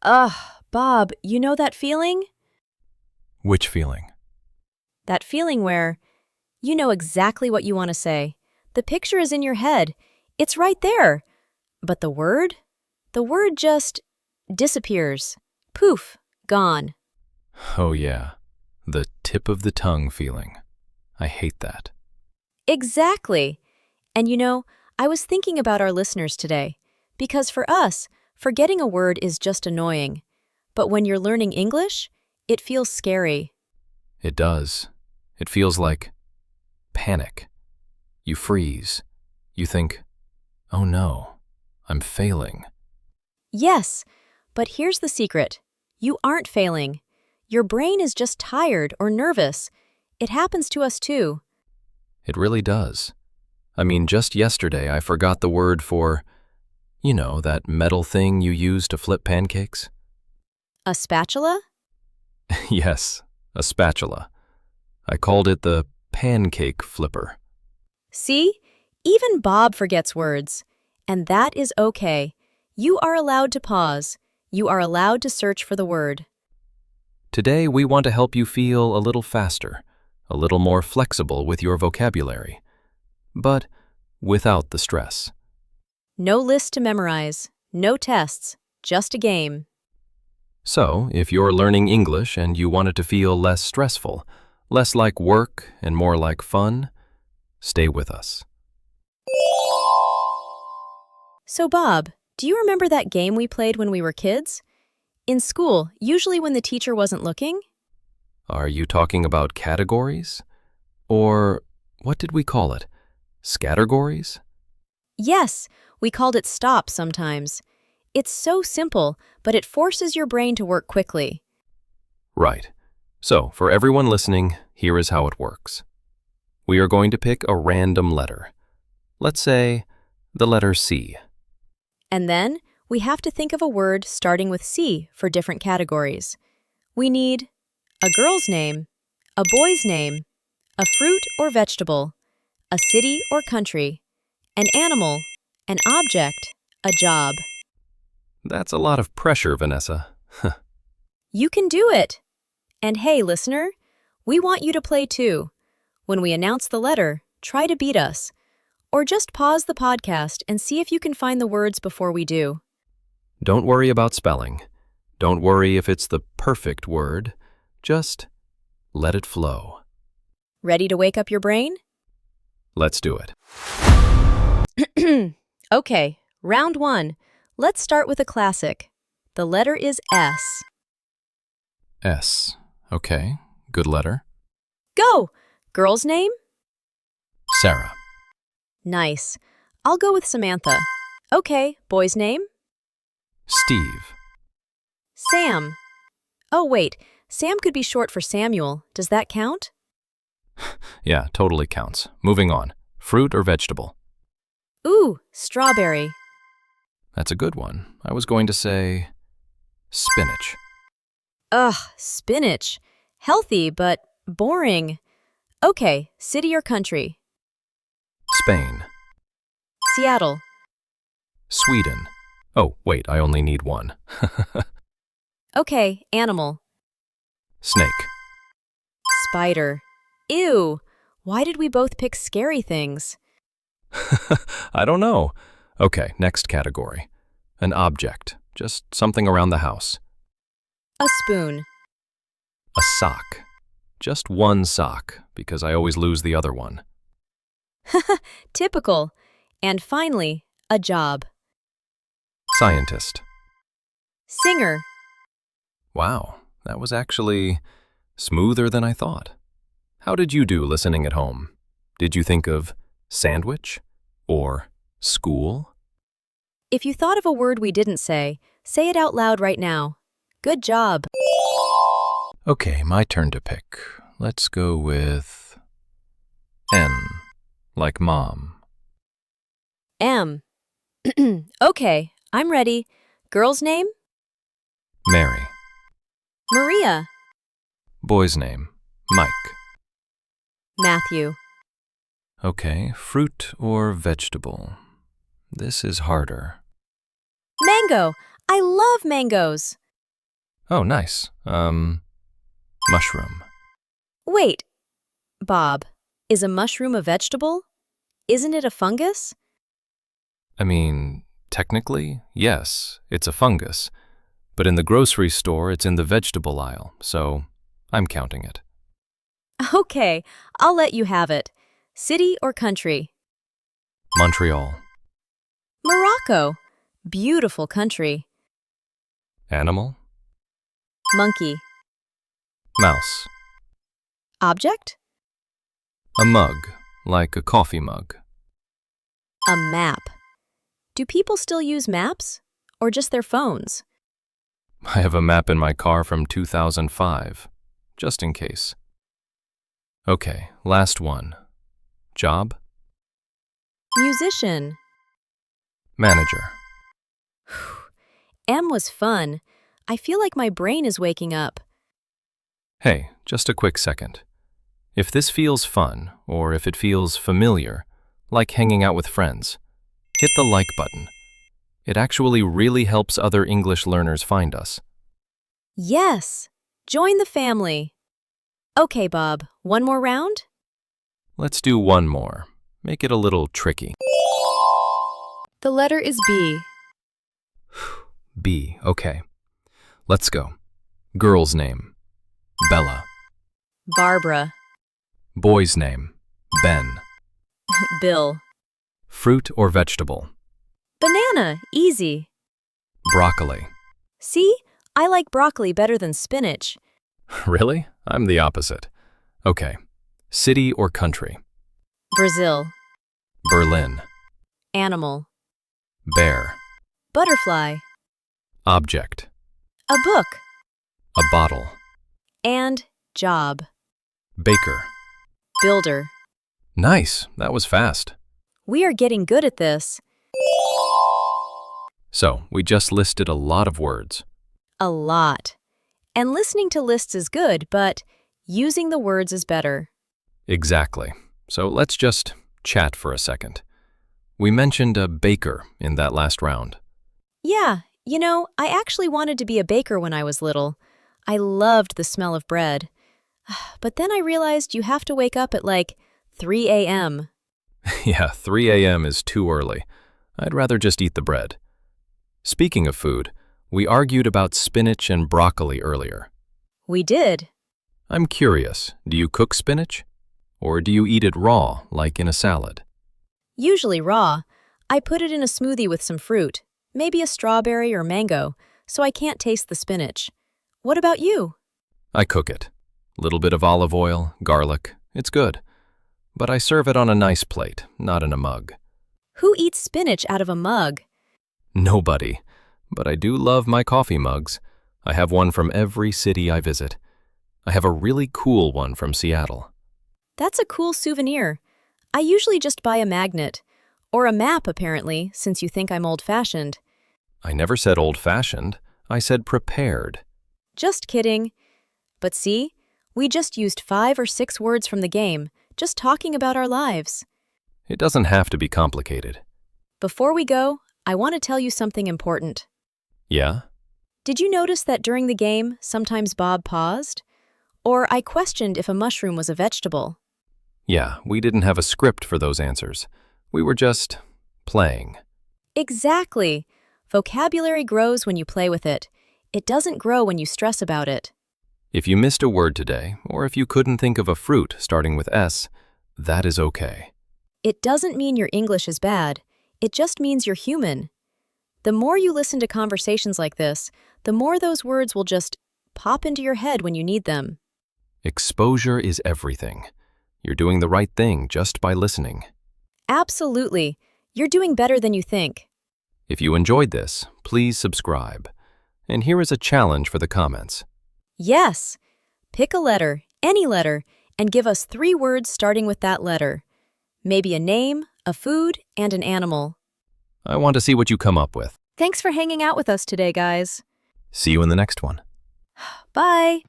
Ugh, Bob, you know that feeling? Which feeling? That feeling where you know exactly what you want to say. The picture is in your head. It's right there. But the word? The word just disappears. Poof, gone. Oh yeah, the tip of the tongue feeling. I hate that. Exactly. And I was thinking about our listeners today. Because for us, forgetting a word is just annoying. But when you're learning English, it feels scary. It does. It feels like panic. You freeze. You think, oh no, I'm failing. Yes, but here's the secret. You aren't failing. Your brain is just tired or nervous. It happens to us too. It really does. I mean, just yesterday I forgot the word for, that metal thing you use to flip pancakes? A spatula? Yes, a spatula. I called it the pancake flipper. See? Even Bob forgets words. And that is okay. You are allowed to pause. You are allowed to search for the word. Today we want to help you feel a little faster, a little more flexible with your vocabulary, but without the stress. No list to memorize. No tests. Just a game. So, if you're learning English and you want it to feel less stressful, less like work and more like fun, stay with us. So, Bob, do you remember that game we played when we were kids? In school, usually when the teacher wasn't looking? Are you talking about categories? Or what did we call it? Scattergories? Yes, we called it stop sometimes. It's so simple, but it forces your brain to work quickly. Right. So, for everyone listening, here is how it works. We are going to pick a random letter. Let's say the letter C. And then we have to think of a word starting with C for different categories. We need a girl's name, a boy's name, a fruit or vegetable, a city or country, an animal, an object, a job. That's a lot of pressure, Vanessa. You can do it! And hey, listener, we want you to play too. When we announce the letter, try to beat us. Or just pause the podcast and see if you can find the words before we do. Don't worry about spelling. Don't worry if it's the perfect word. Just let it flow. Ready to wake up your brain? Let's do it. Okay, round one. Let's start with a classic. The letter is S. S. Okay, good letter. Go! Girl's name? Sarah. Nice. I'll go with Samantha. Okay, boy's name? Steve. Sam. Oh, wait. Sam could be short for Samuel. Does that count? Yeah, totally counts. Moving on. Fruit or vegetable? Ooh, strawberry. That's a good one. I was going to say spinach. Ugh, spinach. Healthy, but boring. Okay, city or country? Spain. Seattle. Sweden. Oh, wait, I only need one. Okay, animal. Snake. Spider. Ew. Why did we both pick scary things? I don't know. Okay, next category. An object. Just something around the house. A spoon. A sock. Just one sock, because I always lose the other one. Typical. And finally, a job. Scientist. Singer. Wow, that was actually smoother than I thought. How did you do listening at home? Did you think of sandwich or school? If you thought of a word we didn't say it out loud right now. Good job. Okay, my turn to pick. Let's go with N, like mom. M. Okay, I'm ready. Girl's name? Mary. Maria. Boy's name, Mike. Matthew. Okay, fruit or vegetable? This is harder. Mango. I love mangoes. Oh, nice. Mushroom. Wait, Bob, is a mushroom a vegetable? Isn't it a fungus? I mean, technically, yes, it's a fungus. But in the grocery store, it's in the vegetable aisle, so I'm counting it. Okay, I'll let you have it. City or country? Montreal. Morocco. Beautiful country. Animal. Monkey. Mouse. Object? A mug, like a coffee mug. A map. Do people still use maps? Or just their phones? I have a map in my car from 2005, just in case. Okay, last one. Job? Musician. Manager. M was fun. I feel like my brain is waking up. Hey, just a quick second. If this feels fun, or if it feels familiar, like hanging out with friends, hit the like button. It actually really helps other English learners find us. Yes! Join the family. Okay, Bob, one more round? Let's do one more. Make it a little tricky. The letter is B. B, okay. Let's go. Girl's name. Bella. Barbara. Boy's name. Ben. Bill. Fruit or vegetable. Banana, easy. Broccoli. See? I like broccoli better than spinach. Really? I'm the opposite. Okay. City or country. Brazil. Berlin. Animal. Bear. Butterfly. Object. A book. A bottle. And job. Baker. Builder. Nice, that was fast. We are getting good at this. So, we just listed a lot of words. A lot. And listening to lists is good, but using the words is better. Exactly. So let's just chat for a second. We mentioned a baker in that last round. Yeah, I actually wanted to be a baker when I was little. I loved the smell of bread. But then I realized you have to wake up at like 3 a.m. Yeah, 3 a.m. is too early. I'd rather just eat the bread. Speaking of food, we argued about spinach and broccoli earlier. We did. I'm curious, do you cook spinach? Or do you eat it raw, like in a salad? Usually raw. I put it in a smoothie with some fruit, maybe a strawberry or mango, so I can't taste the spinach. What about you? I cook it. Little bit of olive oil, garlic, it's good. But I serve it on a nice plate, not in a mug. Who eats spinach out of a mug? Nobody. But I do love my coffee mugs. I have one from every city I visit. I have a really cool one from Seattle. That's a cool souvenir. I usually just buy a magnet. Or a map, apparently, since you think I'm old-fashioned. I never said old-fashioned. I said prepared. Just kidding. But see, we just used 5 or 6 words from the game, just talking about our lives. It doesn't have to be complicated. Before we go, I want to tell you something important. Yeah? Did you notice that during the game, sometimes Bob paused? Or I questioned if a mushroom was a vegetable. Yeah, we didn't have a script for those answers. We were just playing. Exactly. Vocabulary grows when you play with it. It doesn't grow when you stress about it. If you missed a word today, or if you couldn't think of a fruit starting with S, that is okay. It doesn't mean your English is bad. It just means you're human. The more you listen to conversations like this, the more those words will just pop into your head when you need them. Exposure is everything. You're doing the right thing just by listening. Absolutely. You're doing better than you think. If you enjoyed this, please subscribe. And here is a challenge for the comments. Yes. Pick a letter, any letter, and give us 3 words starting with that letter. Maybe a name, a food, and an animal. I want to see what you come up with. Thanks for hanging out with us today, guys. See you in the next one. Bye.